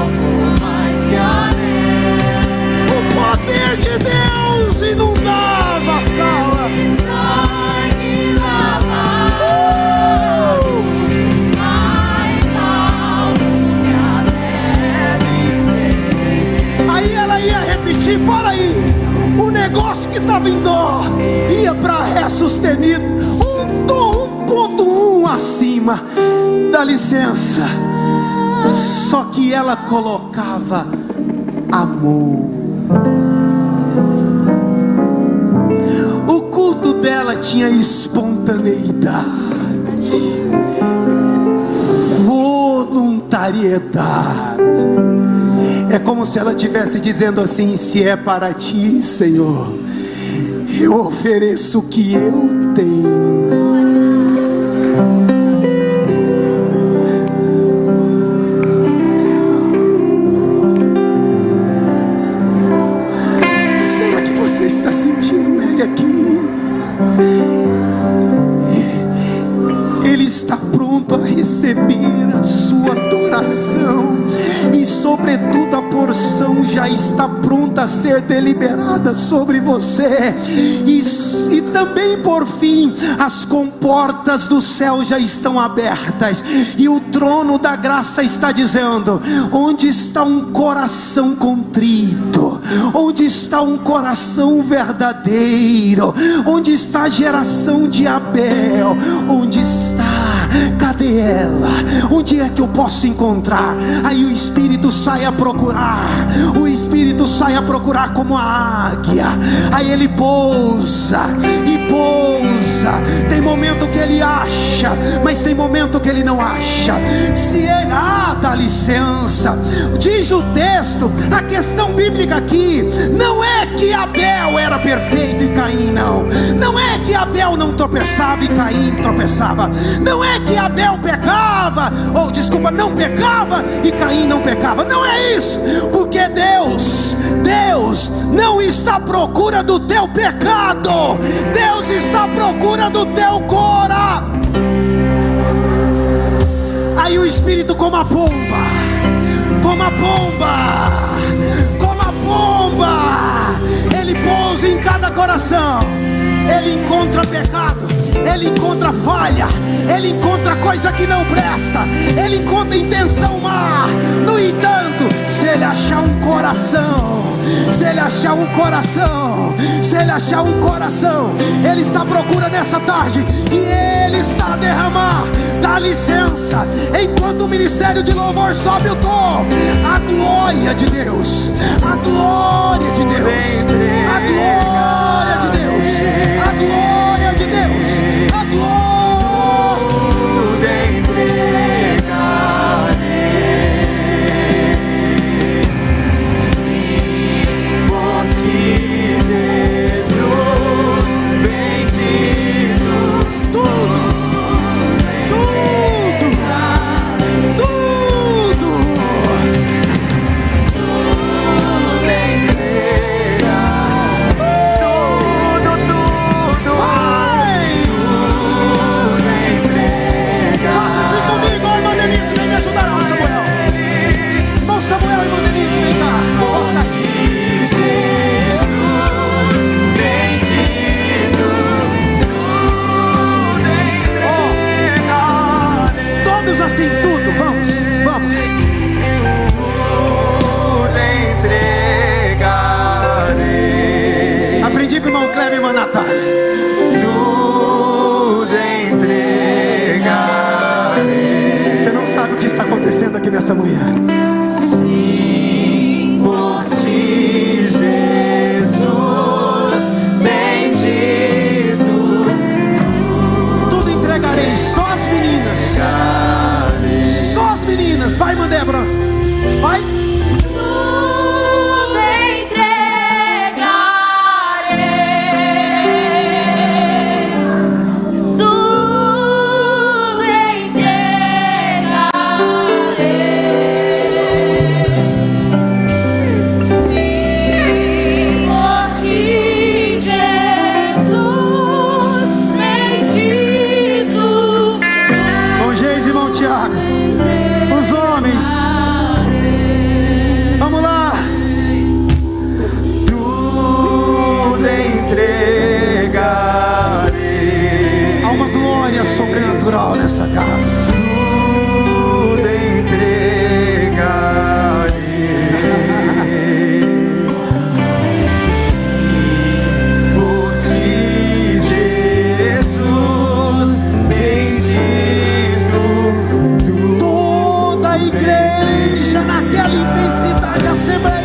O poder de Deus inundava a sala. Aí ela ia repetir, para aí, o negócio que estava em dó ia para ré sustenido, um tom 1.1 acima. Dá licença, só que ela colocava amor. O culto dela tinha espontaneidade, voluntariedade. É como se ela estivesse dizendo assim: se é para ti, Senhor, eu ofereço o que eu tenho. Será que você está sentindo Ele aqui? Ele está pronto a receber a sua adoração, e sobretudo a porção já está pronta a ser deliberada sobre você. E também, por fim, as comportas do céu já estão abertas, e o trono da graça está dizendo: onde está um coração contrito? Onde está um coração verdadeiro? Onde está a geração de Abel? Onde está? Cadê ela? Onde é que eu posso encontrar? Aí o Espírito sai a procurar. O Espírito sai a procurar como a águia. Aí ele pousa e pousa. Tem momento que ele acha, mas tem momento que ele não acha. Se ele, dá licença. Diz o texto, a questão bíblica aqui não é que Abel era perfeito e Caim não. Não é que Abel não tropeçava e Caim tropeçava. Não é que Abel pecava, ou desculpa, não pecava e Caim não pecava. Não é isso, porque Deus não está à procura do teu pecado. Deus está à procura do teu coração. Aí o Espírito, como a pomba, ele pousa em cada coração. Ele encontra pecado, ele encontra falha, ele encontra coisa que não presta, ele encontra intenção má. No entanto, se ele achar um coração, ele está à procura nessa tarde, e ele está a derramar. Dá licença, enquanto o ministério de louvor sobe o tom, a glória de Deus, a glória de Deus, a glória de Deus, a glória de Deus, a glória. Você não sabe o que está acontecendo aqui nessa manhã. Sim, por ti, Jesus, bendito. Tudo entregarei, só as meninas. Só as meninas. Vai, Mandébora. Vai. de assembleia.